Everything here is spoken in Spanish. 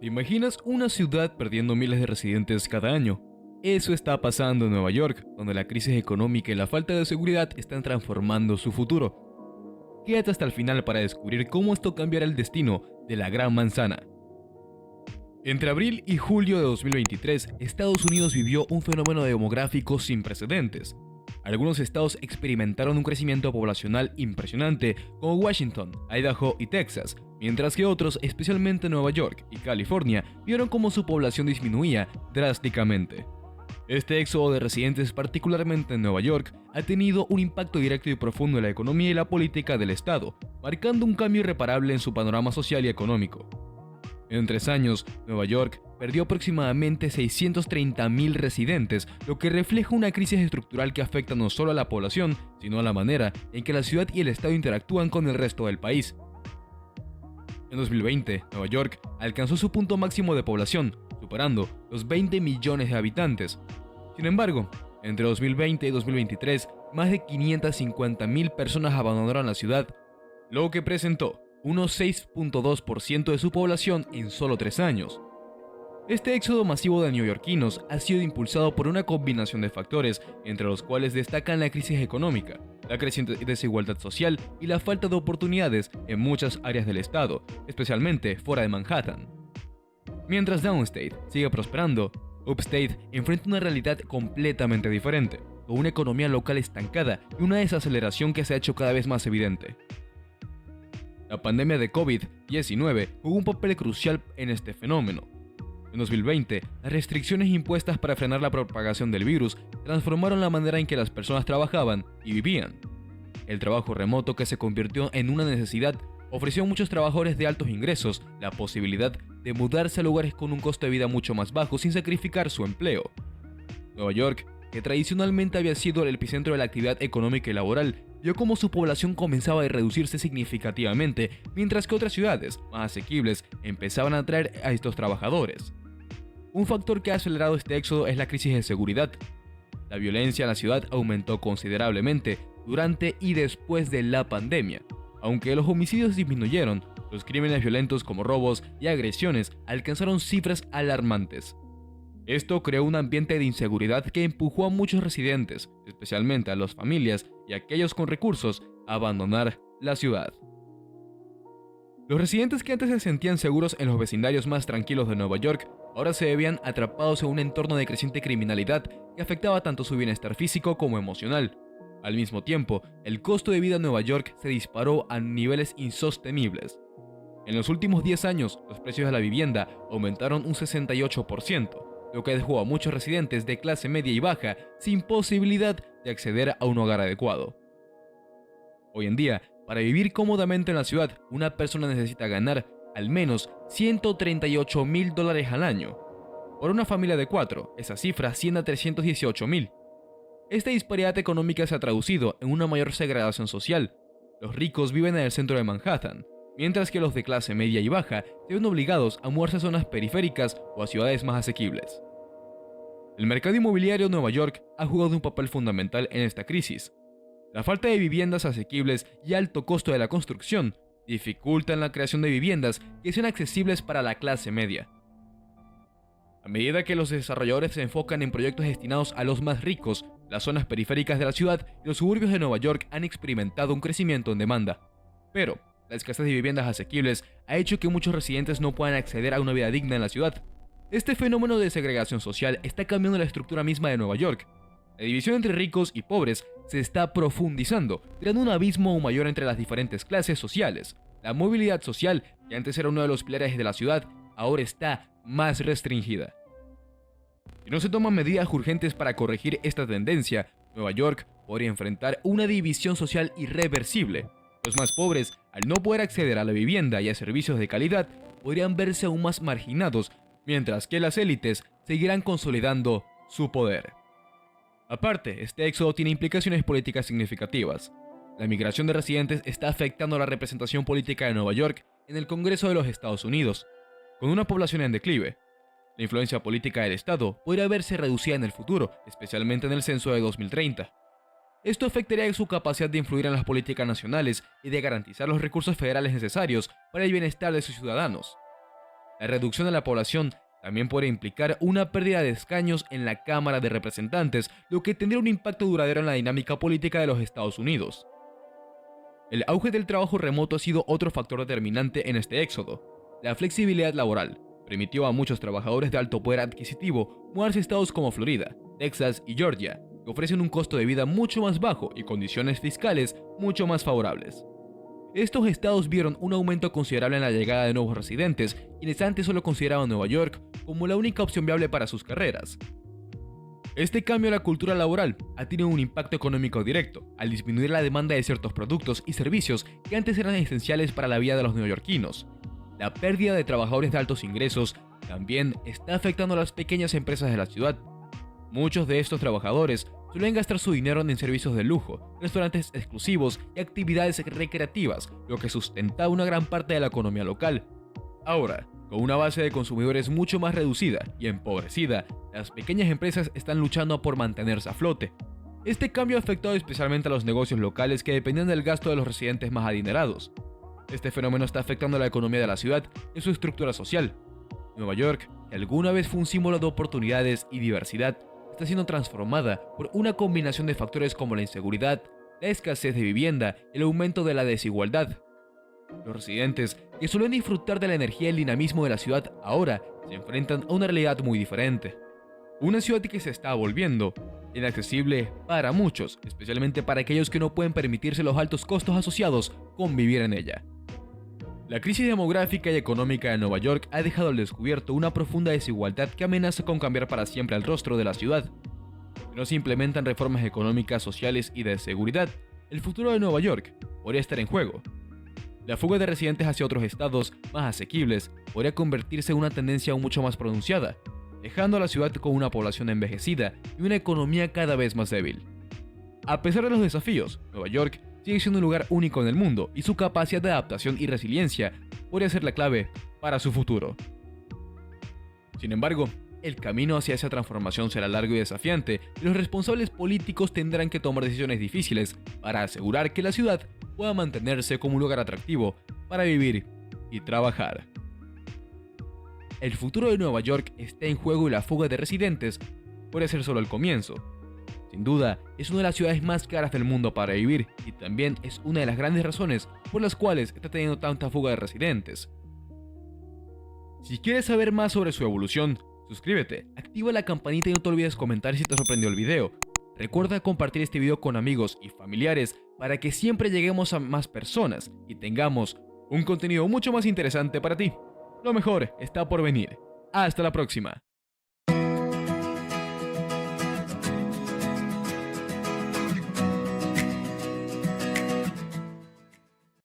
¿Te imaginas una ciudad perdiendo miles de residentes cada año? Eso está pasando en Nueva York, donde la crisis económica y la falta de seguridad están transformando su futuro. Quédate hasta el final para descubrir cómo esto cambiará el destino de la Gran Manzana. Entre abril y julio de 2023, Estados Unidos vivió un fenómeno demográfico sin precedentes. Algunos estados experimentaron un crecimiento poblacional impresionante, como Washington, Idaho y Texas, mientras que otros, especialmente Nueva York y California, vieron cómo su población disminuía drásticamente. Este éxodo de residentes, particularmente en Nueva York, ha tenido un impacto directo y profundo en la economía y la política del estado, marcando un cambio irreparable en su panorama social y económico. En 3 años, Nueva York perdió aproximadamente 630.000 residentes, lo que refleja una crisis estructural que afecta no solo a la población, sino a la manera en que la ciudad y el estado interactúan con el resto del país. En 2020, Nueva York alcanzó su punto máximo de población, superando los 20 millones de habitantes. Sin embargo, entre 2020 y 2023, más de 550.000 personas abandonaron la ciudad, lo que presentó unos 6.2% de su población en solo 3 años. Este éxodo masivo de neoyorquinos ha sido impulsado por una combinación de factores, entre los cuales destacan la crisis económica, la creciente desigualdad social y la falta de oportunidades en muchas áreas del estado, especialmente fuera de Manhattan. Mientras Downstate sigue prosperando, Upstate enfrenta una realidad completamente diferente, con una economía local estancada y una desaceleración que se ha hecho cada vez más evidente. La pandemia de COVID-19 jugó un papel crucial en este fenómeno. En 2020, las restricciones impuestas para frenar la propagación del virus transformaron la manera en que las personas trabajaban y vivían. El trabajo remoto, que se convirtió en una necesidad, ofreció a muchos trabajadores de altos ingresos la posibilidad de mudarse a lugares con un costo de vida mucho más bajo sin sacrificar su empleo. Nueva York, que tradicionalmente había sido el epicentro de la actividad económica y laboral, vio cómo su población comenzaba a reducirse significativamente, mientras que otras ciudades, más asequibles, empezaban a atraer a estos trabajadores. Un factor que ha acelerado este éxodo es la crisis de seguridad. La violencia en la ciudad aumentó considerablemente durante y después de la pandemia. Aunque los homicidios disminuyeron, los crímenes violentos como robos y agresiones alcanzaron cifras alarmantes. Esto creó un ambiente de inseguridad que empujó a muchos residentes, especialmente a las familias y a aquellos con recursos, a abandonar la ciudad. Los residentes que antes se sentían seguros en los vecindarios más tranquilos de Nueva York, ahora se veían atrapados en un entorno de creciente criminalidad que afectaba tanto su bienestar físico como emocional. Al mismo tiempo, el costo de vida en Nueva York se disparó a niveles insostenibles. En los últimos 10 años, los precios de la vivienda aumentaron un 68%. Lo que dejó a muchos residentes de clase media y baja sin posibilidad de acceder a un hogar adecuado. Hoy en día, para vivir cómodamente en la ciudad, una persona necesita ganar al menos $138.000 al año. Por una familia de 4, esa cifra asciende a $318.000. Esta disparidad económica se ha traducido en una mayor segregación social. Los ricos viven en el centro de Manhattan, mientras que los de clase media y baja se ven obligados a mudarse a zonas periféricas o a ciudades más asequibles. El mercado inmobiliario de Nueva York ha jugado un papel fundamental en esta crisis. La falta de viviendas asequibles y alto costo de la construcción dificultan la creación de viviendas que sean accesibles para la clase media. A medida que los desarrolladores se enfocan en proyectos destinados a los más ricos, las zonas periféricas de la ciudad y los suburbios de Nueva York han experimentado un crecimiento en demanda. Pero la escasez de viviendas asequibles ha hecho que muchos residentes no puedan acceder a una vida digna en la ciudad. Este fenómeno de segregación social está cambiando la estructura misma de Nueva York. La división entre ricos y pobres se está profundizando, creando un abismo aún mayor entre las diferentes clases sociales. La movilidad social, que antes era uno de los pilares de la ciudad, ahora está más restringida. Si no se toman medidas urgentes para corregir esta tendencia, Nueva York podría enfrentar una división social irreversible. Los más pobres, al no poder acceder a la vivienda y a servicios de calidad, podrían verse aún más marginados, mientras que las élites seguirán consolidando su poder. Aparte, este éxodo tiene implicaciones políticas significativas. La migración de residentes está afectando la representación política de Nueva York en el Congreso de los Estados Unidos. Con una población en declive, la influencia política del Estado podría verse reducida en el futuro, especialmente en el censo de 2030. Esto afectaría su capacidad de influir en las políticas nacionales y de garantizar los recursos federales necesarios para el bienestar de sus ciudadanos. La reducción de la población también puede implicar una pérdida de escaños en la Cámara de Representantes, lo que tendría un impacto duradero en la dinámica política de los Estados Unidos. El auge del trabajo remoto ha sido otro factor determinante en este éxodo. La flexibilidad laboral permitió a muchos trabajadores de alto poder adquisitivo mudarse a estados como Florida, Texas y Georgia, que ofrecen un costo de vida mucho más bajo y condiciones fiscales mucho más favorables. Estos estados vieron un aumento considerable en la llegada de nuevos residentes, quienes antes solo consideraban Nueva York como la única opción viable para sus carreras. Este cambio en la cultura laboral ha tenido un impacto económico directo, al disminuir la demanda de ciertos productos y servicios que antes eran esenciales para la vida de los neoyorquinos. La pérdida de trabajadores de altos ingresos también está afectando a las pequeñas empresas de la ciudad. Muchos de estos trabajadores suelen gastar su dinero en servicios de lujo, restaurantes exclusivos y actividades recreativas, lo que sustenta una gran parte de la economía local. Ahora, con una base de consumidores mucho más reducida y empobrecida, las pequeñas empresas están luchando por mantenerse a flote. Este cambio ha afectado especialmente a los negocios locales que dependían del gasto de los residentes más adinerados. Este fenómeno está afectando a la economía de la ciudad y su estructura social. Nueva York, que alguna vez fue un símbolo de oportunidades y diversidad, está siendo transformada por una combinación de factores como la inseguridad, la escasez de vivienda y el aumento de la desigualdad. Los residentes, que suelen disfrutar de la energía y el dinamismo de la ciudad, ahora se enfrentan a una realidad muy diferente. Una ciudad que se está volviendo inaccesible para muchos, especialmente para aquellos que no pueden permitirse los altos costos asociados con vivir en ella. La crisis demográfica y económica de Nueva York ha dejado al descubierto una profunda desigualdad que amenaza con cambiar para siempre el rostro de la ciudad. Si no se implementan reformas económicas, sociales y de seguridad, el futuro de Nueva York podría estar en juego. La fuga de residentes hacia otros estados más asequibles podría convertirse en una tendencia aún mucho más pronunciada, dejando a la ciudad con una población envejecida y una economía cada vez más débil. A pesar de los desafíos, Nueva York sigue siendo un lugar único en el mundo y su capacidad de adaptación y resiliencia podría ser la clave para su futuro. Sin embargo, el camino hacia esa transformación será largo y desafiante, y los responsables políticos tendrán que tomar decisiones difíciles para asegurar que la ciudad pueda mantenerse como un lugar atractivo para vivir y trabajar. El futuro de Nueva York está en juego y la fuga de residentes puede ser solo el comienzo. Sin duda, es una de las ciudades más caras del mundo para vivir y también es una de las grandes razones por las cuales está teniendo tanta fuga de residentes. Si quieres saber más sobre su evolución, suscríbete, activa la campanita y no te olvides comentar si te sorprendió el video. Recuerda compartir este video con amigos y familiares para que siempre lleguemos a más personas y tengamos un contenido mucho más interesante para ti. Lo mejor está por venir. Hasta la próxima.